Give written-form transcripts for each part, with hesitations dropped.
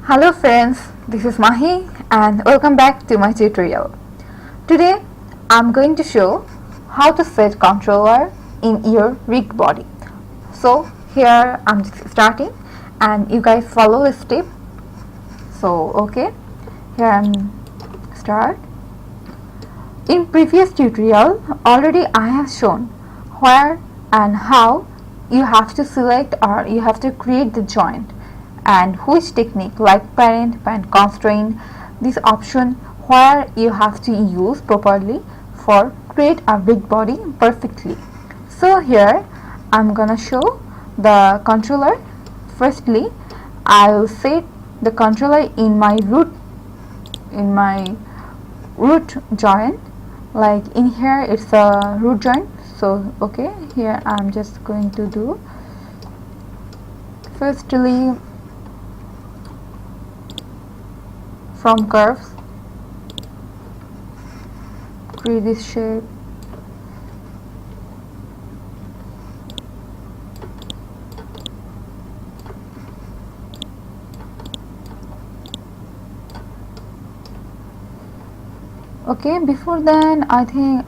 Hello friends, this is Mahi and welcome back to my tutorial. Today I'm going to show how to set controller in your rig body. So here I'm just starting and you guys follow the step. So okay, here I'm start. In previous tutorial already I have shown where and how you have to select or you have to create the joint and which technique like parent, constraint, this option where you have to use properly for create a big body perfectly. So here I'm gonna show the controller. Firstly I will set the controller in my root joint, like in here it's a root joint. So okay, here I'm just going to do firstly from curves create this shape, okay. Before then I think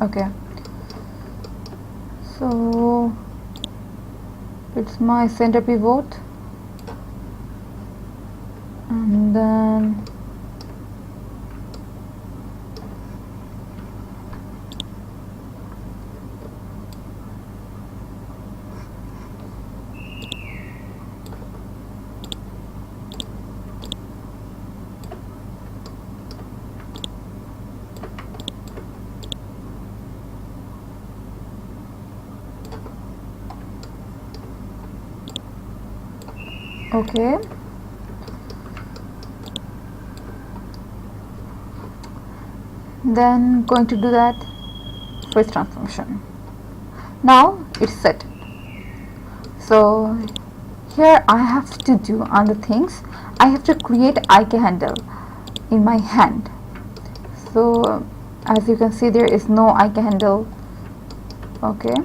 okay, so it's my center pivot and then okay. Then going to do that face transformation. Now it's set. So here I have to do other things. I have to create IK handle in my hand. So as you can see there is no IK handle. Okay,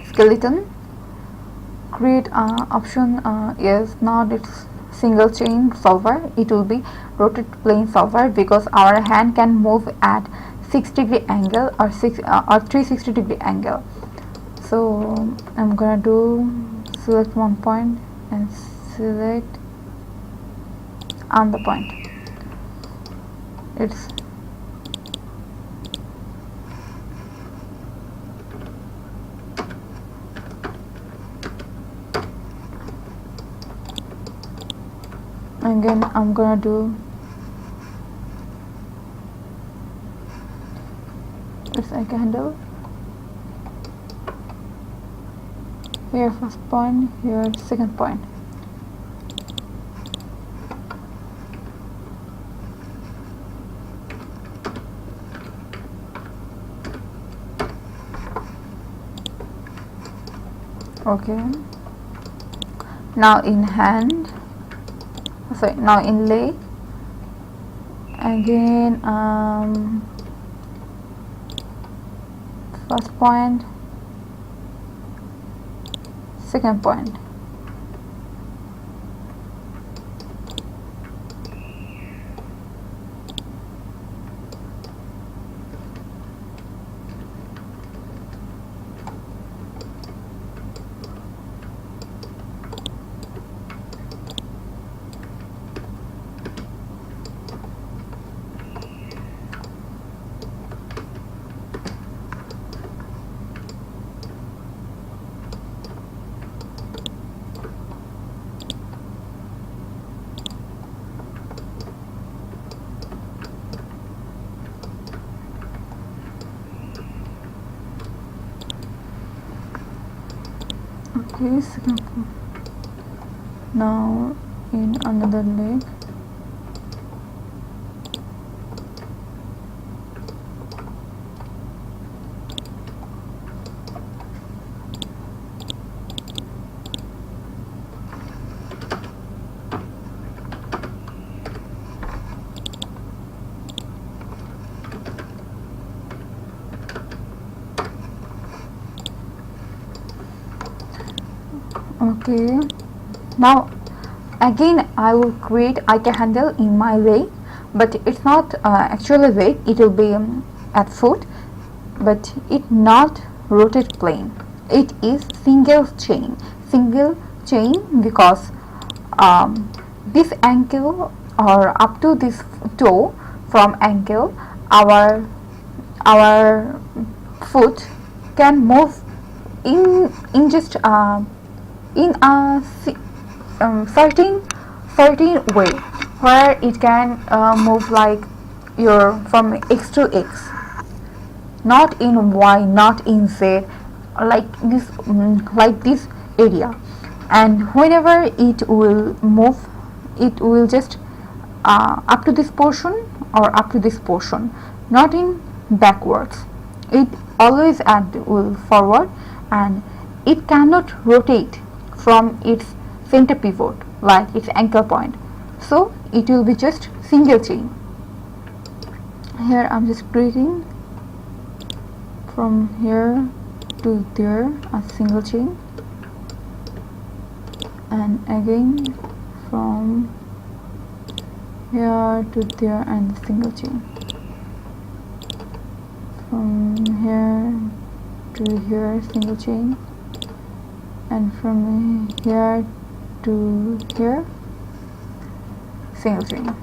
skeleton create option is not its single chain solver, it will be rotate plane solver because our hand can move at 6-degree angle or 360-degree angle. So I'm gonna do select one point and select on the point. It's again I'm gonna do this IK handle. Here first point, here second point. Okay, now in hand, sorry, now in leg again, first point, second point. Okay, second point. Now in another leg, Okay, now again I will create IK handle in my leg, but it's not actually leg, it will be at foot, but it not rotate plane, it is single chain because this ankle or up to this toe from ankle, our foot can move in just in a certain way, where it can move like your from x to x, not in y, not in z, like this area. And whenever it will move, it will just up to this portion or up to this portion, not in backwards. It always will forward, and it cannot rotate from its center pivot like its anchor point, so it will be just single chain. Here I'm just creating from here to there a single chain, and again from here to there and single chain, from here to here single chain, and from here to here single chain.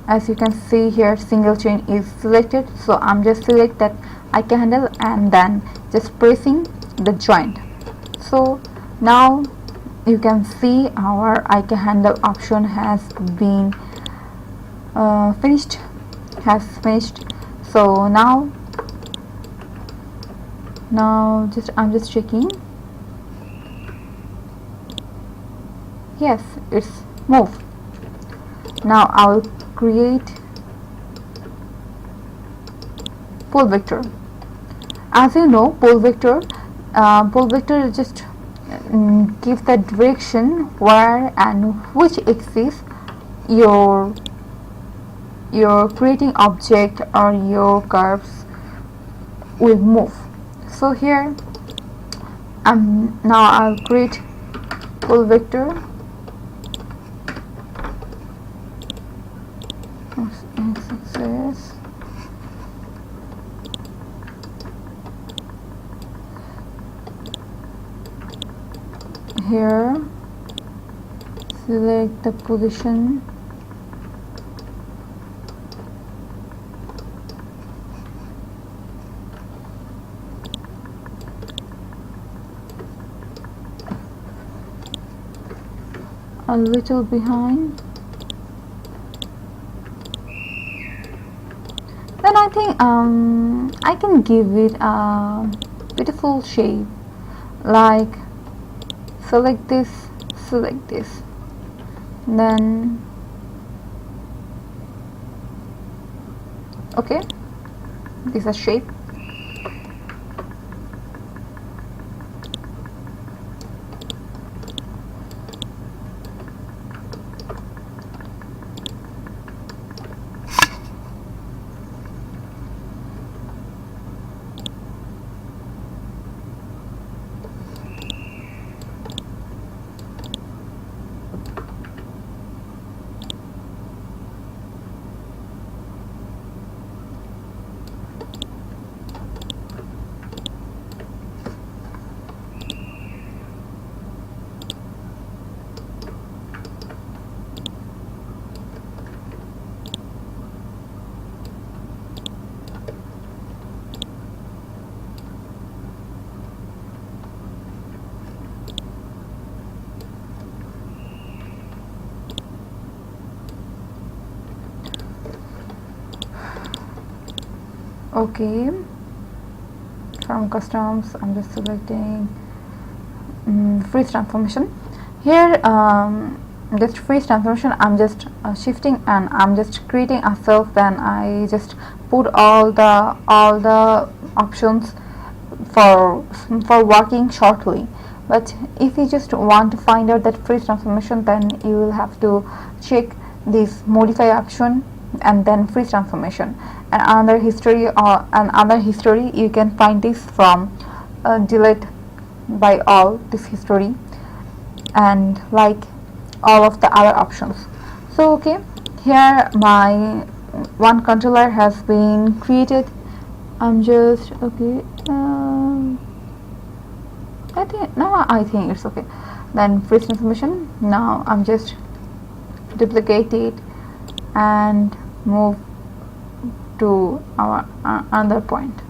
As you can see here, single chain is selected, so I'm just select that IK handle and then just pressing the joint. So now you can see our IK handle option has been finished. So now I'm just checking. Yes, it's moved. Now I will create pole vector. As you know, pole vector just gives the direction where and which axis your creating object or your curves will move. So here now I'll create pole vector. Success. Here select the position, a little behind. Then I think I can give it a beautiful shape, like select this, then okay, this is a shape. Okay, from customs I'm just selecting freeze transformation. Here just freeze transformation, I'm just shifting and I'm just creating a self, then I just put all the options for working shortly. But if you just want to find out that freeze transformation, then you will have to check this modify option and then freeze transformation. And another history you can find this from delete by all this history and like all of the other options. So okay, here my one controller has been created. I'm just okay. I think it's okay. Then freeze transformation. Now I'm just duplicate it and move to our another point.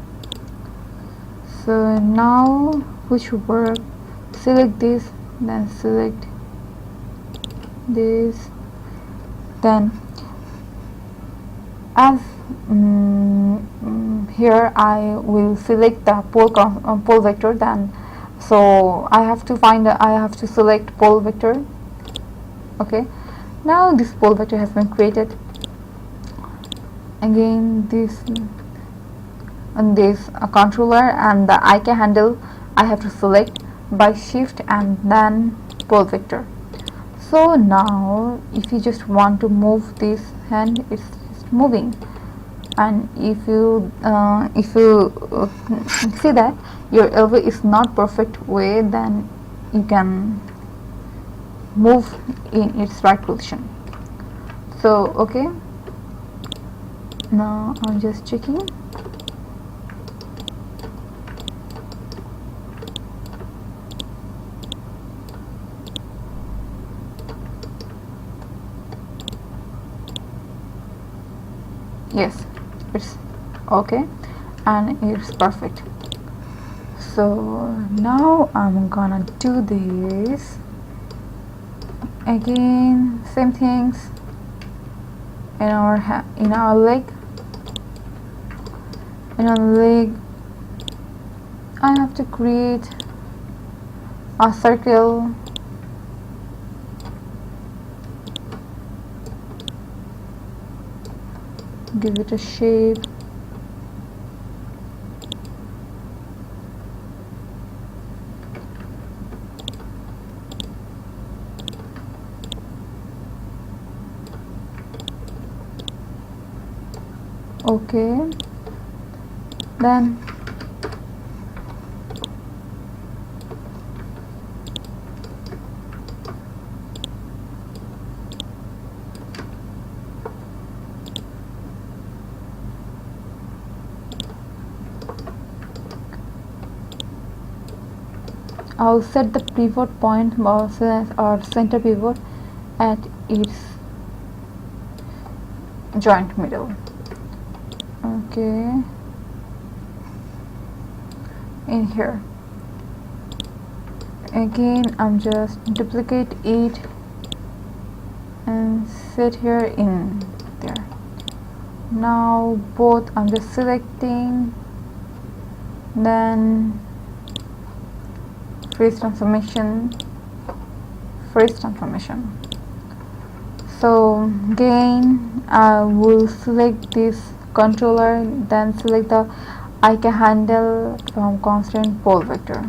So now which should work? Select this, then select this, then as here I will select the pole vector. Then so I have to select pole vector. Okay, now this pole vector has been created. Again this controller and the IK handle I have to select by shift and then pole vector. So now if you just want to move this hand, it's moving. And if you see that your elbow is not perfect way, then you can move in its right position. So okay, now I'm just checking. Yes, it's okay and it's perfect. So now I'm gonna do this again, same things in our leg. In our leg I have to create a circle. Give it a shape. Okay, then I'll set the pivot point or center pivot at its joint middle. Okay, in here again I'm just duplicate it and set here in there. Now both I'm just selecting, then freeze transformation. So again I will select this controller, then select the IK handle from constraint pole vector.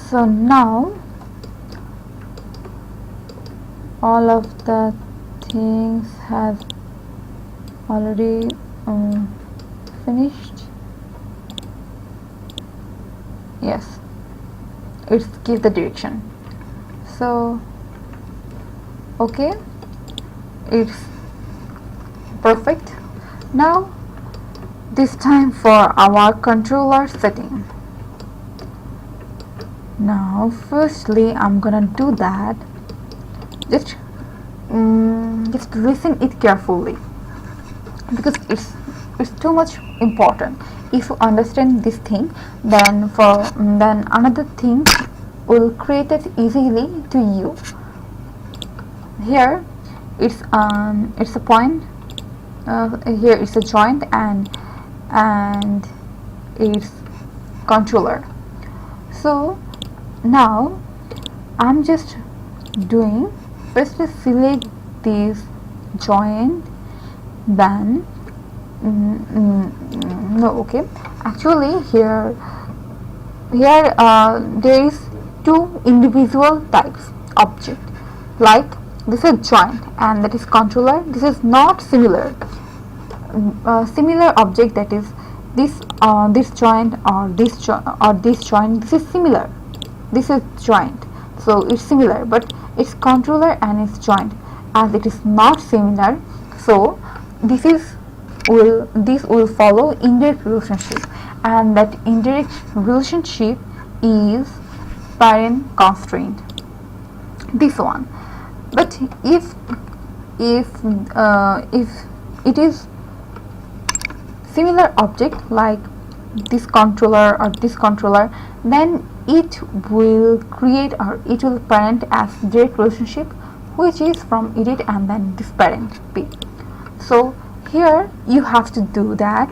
So now all of the things have already finished. Yes, it's give the direction. So okay, it's perfect. Now this time for our controller setting. Now firstly I'm gonna do that. Just listen it carefully, because it's too much important. If you understand this thing, then another thing will create it easily to you. Here it's a point, here it's a joint and it's controller. So now I'm just doing first select this joint, then no, okay, actually here there is two individual types object, like this is joint, and that is controller. This is not similar. Similar object, that is this joint or this joint, this is similar. This is joint, so it's similar, but it's controller and it's joint. As it is not similar, so this will follow indirect relationship, and that indirect relationship is parent constraint, this one. But if it is similar object like this controller or this controller, then it will create, or it will parent as direct relationship, which is from edit and then this parent p. So here you have to do that.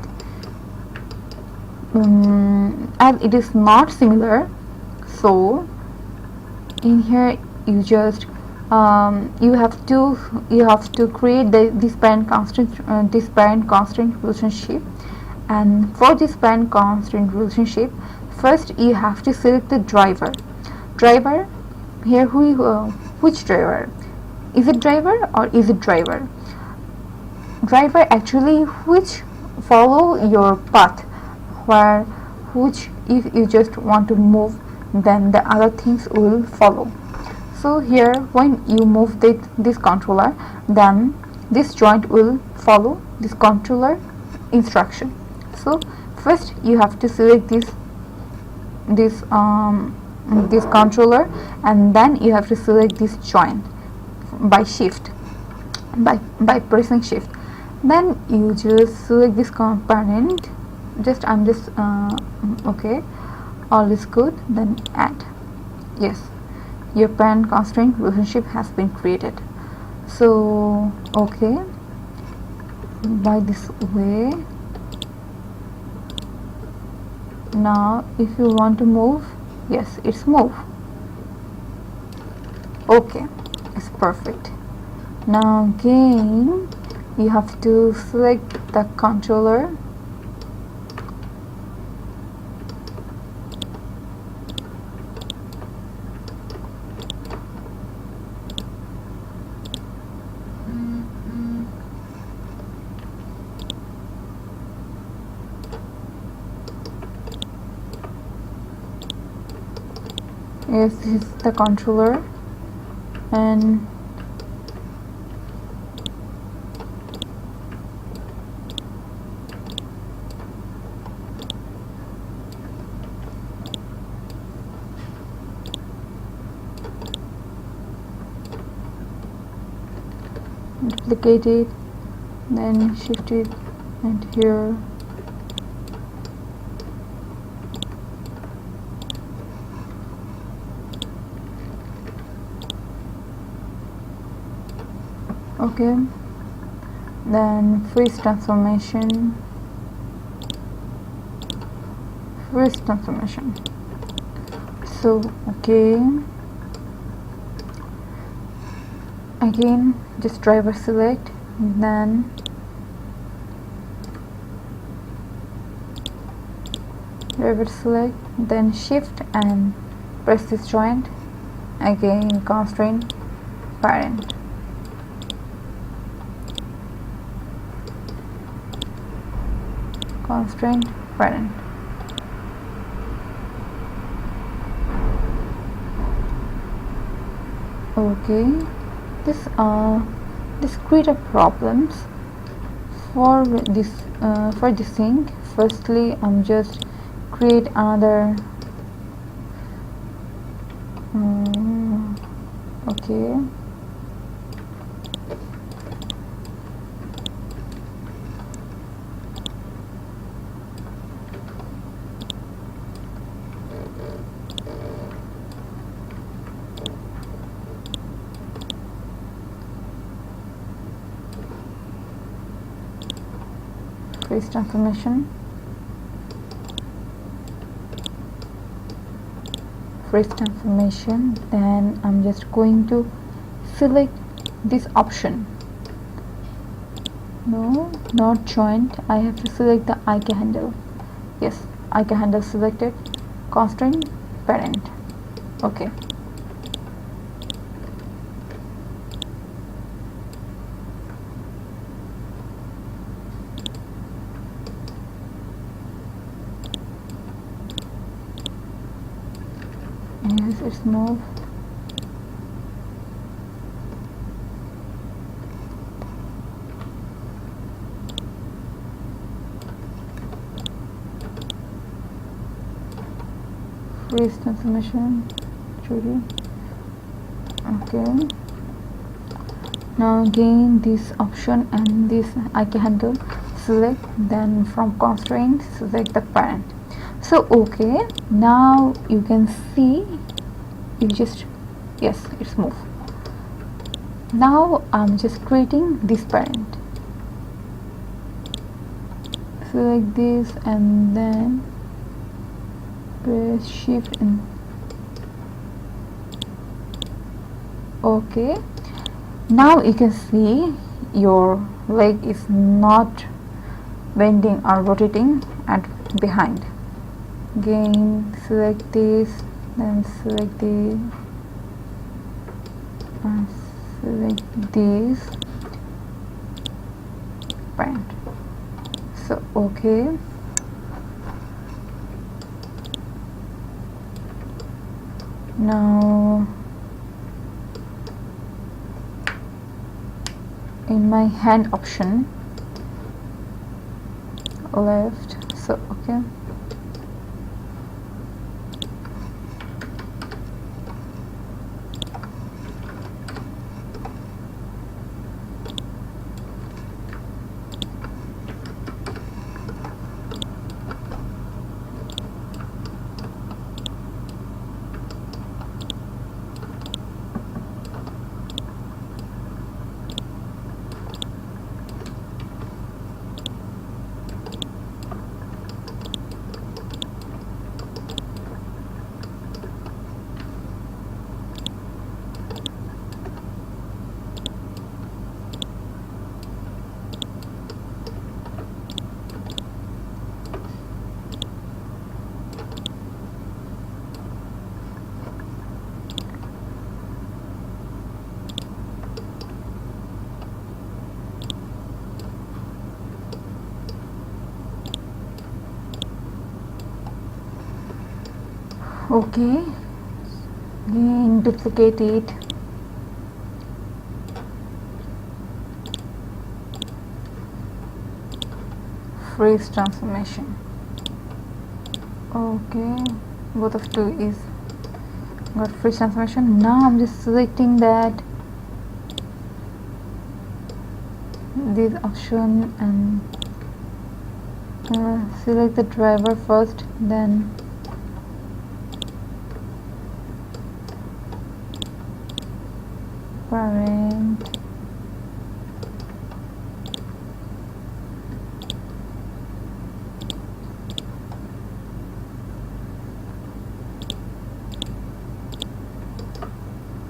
As it is not similar, so in here you just you have to create this parent constraint relationship. And for this parent constraint relationship, first you have to select the driver. Here, which driver? Is it driver or is it driver? Driver actually which follow your path, which if you just want to move, then the other things will follow. So here, when you move this controller, then this joint will follow this controller instruction. So first you have to select this controller, and then you have to select this joint by shift, by pressing shift. Then you just select this component. Okay, all is good. Then add. Yes, your parent constraint relationship has been created. So okay, by this way. Now if you want to move, yes, it's move. Okay, it's perfect. Now again you have to select the controller, yes, this is the controller, and duplicate it, then shift it, and here okay, then freeze transformation, so okay, again just driver select, then driver select, then shift and press this joint, again constraint parent, constraint parent. Okay, this create problems for this thing. Firstly, I'm just create another okay, freeze transformation, then I'm just going to select this option. No, not joint, I have to select the IK handle. Yes, IK handle selected, constraint parent. Okay, Yes, it's moved. Freeze transformation. Okay. Now again this option and this I can handle. Select, then from constraint select the parent. So okay, now you can see, you just, yes, it's moved. Now I'm just creating this parent. Select this and then press shift and okay. Now you can see your leg is not bending or rotating at behind. Again select this, then select this and select this parent. So okay, now in my hand option left, so okay, okay, again duplicate it, freeze transformation. Okay, both of two is got freeze transformation. Now I'm just selecting that this option and select the driver first, then parent,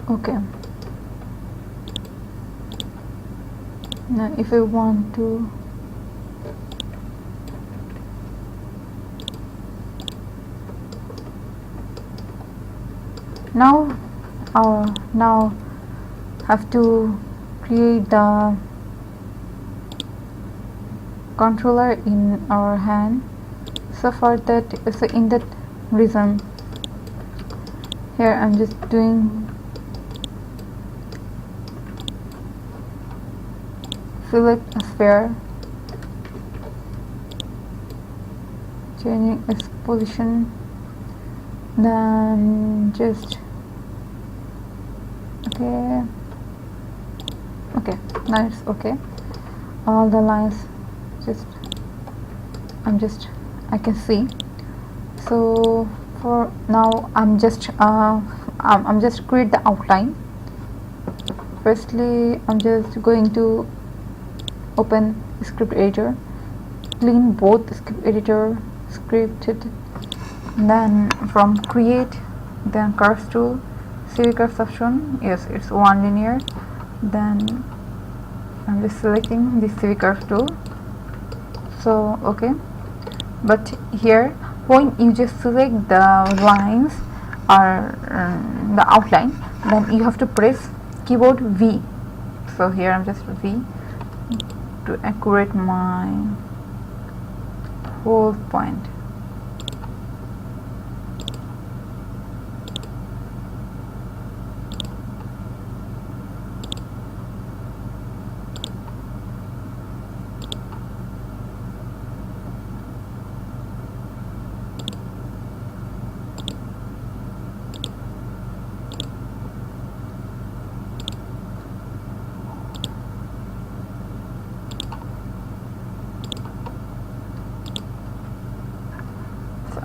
okay. Now if I want to now have to create the controller in our hand. So for that, so in that reason here I'm just doing select a sphere, changing its position, then just okay, now it's okay. All the lines I can see. So for now I'm just create the outline. Firstly I'm just going to open script editor, clean both script editor, scripted, then from create, then curves tool, CV curves option, yes, it's one linear, then I'm just selecting the CV curve tool. So okay, but here when you just select the lines or the outline, then you have to press keyboard V. So here I'm just V to accurate my whole point.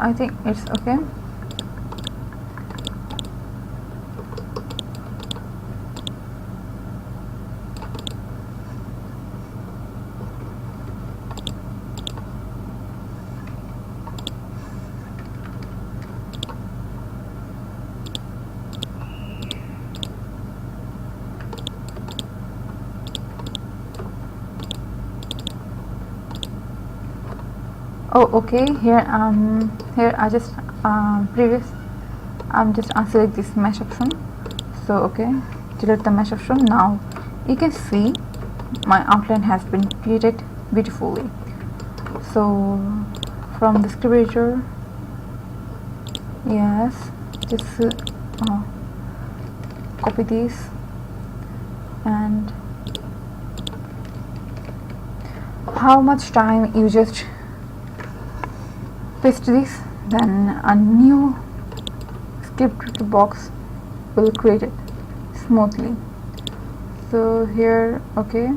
I think it's okay. Oh, okay. Here I just I'm just unselect this mesh option. So okay, delete the mesh option. Now you can see my outline has been created beautifully. So from the script editor, yes, just copy this and how much time you just paste this, then a new script box will create it smoothly. So here, okay,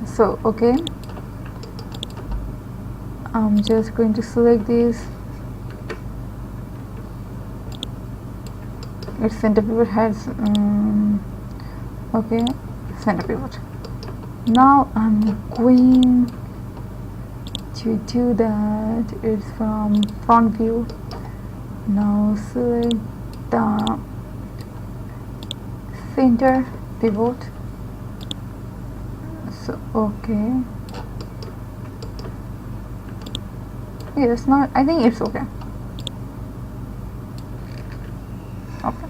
so okay, I'm just going to select this. Its center pivot has okay, center pivot. Now I'm going to do that. It's from front view. Now select the center pivot. So okay, it's not, I think it's okay. Okay,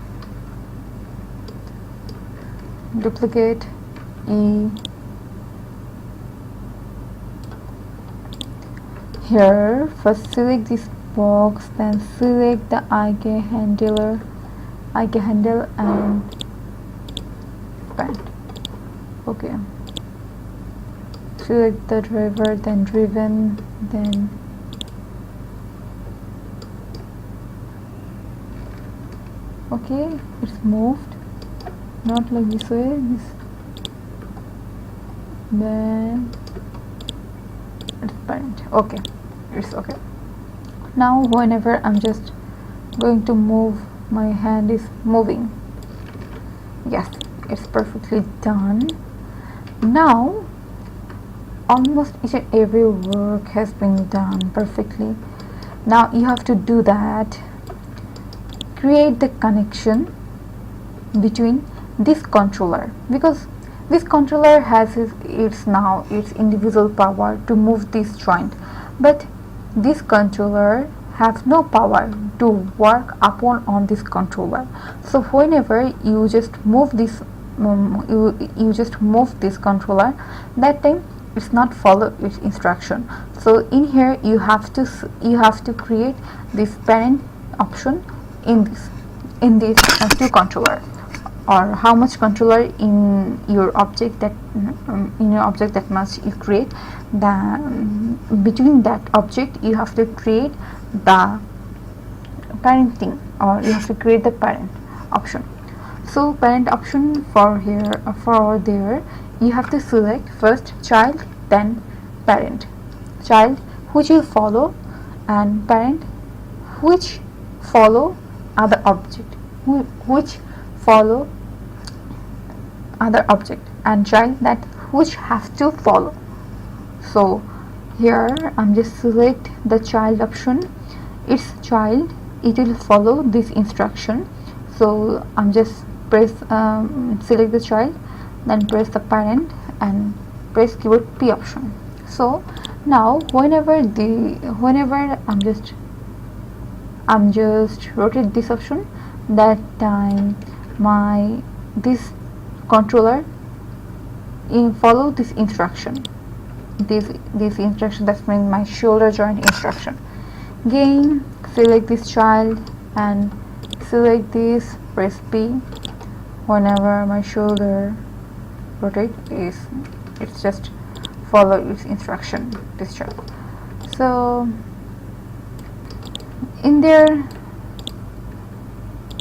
duplicate E. Here first select this box, then select the IK handle and band. Okay, select the driver, then driven, then okay, it's moved, not like this way, then it's parent. Okay, it's okay. Now whenever I'm just going to move, my hand is moving. Yes, it's perfectly done. Now almost each and every work has been done perfectly. Now you have to do that, create the connection between this controller, because this controller has its individual power to move this joint, but this controller have no power to work upon on this controller. So whenever you just move this you just move this controller, that time it's not follow its instruction. So in here you have to create this parent option in this two controller, or how much controller in your object that much you create. Between that object you have to create the parenting, or you have to create the parent option. So parent option for here, for there, you have to select first child, then parent. Child which will follow, and parent which follow other object, which follow other object, and child that which has to follow. So here I'm just select the child option. It's child, it will follow this instruction. So I'm just press select the child, then press the parent and press keyboard P option. So now whenever I'm just rotate this option, that time this controller follow this instruction, this instruction, that's mean my shoulder joint instruction. Again select this child and select this, press P. Whenever my shoulder rotate, it's just follow its instruction, this child. So in there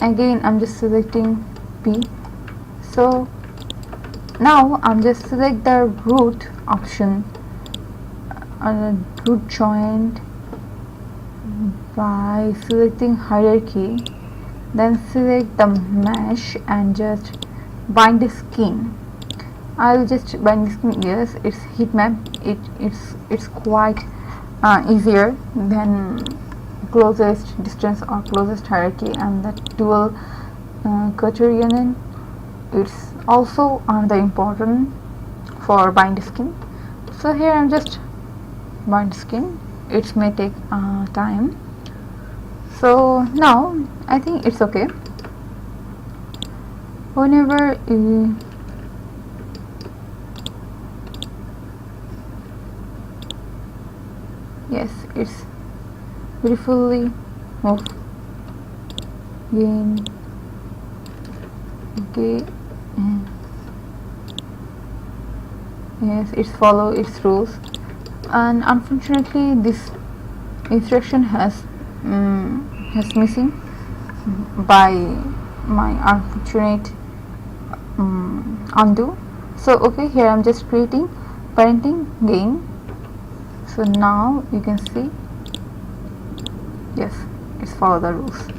again I'm just selecting P. So now I'm just select the root option, root joint by selecting hierarchy, then select the mesh and just bind the skin. I'll just bind the skin. Yes, it's heat map. It's quite easier than closest distance or closest hierarchy, and the dual couture union. It's also another important for bind skin. So here I'm just bind skin. It may take time. So now I think it's okay. Whenever yes, it's beautifully moved. Again, okay. Yes, it's follow its rules, and unfortunately this instruction has missing by my unfortunate undo. So okay, here I'm just creating parenting gain. So now you can see, yes, it's follow the rules.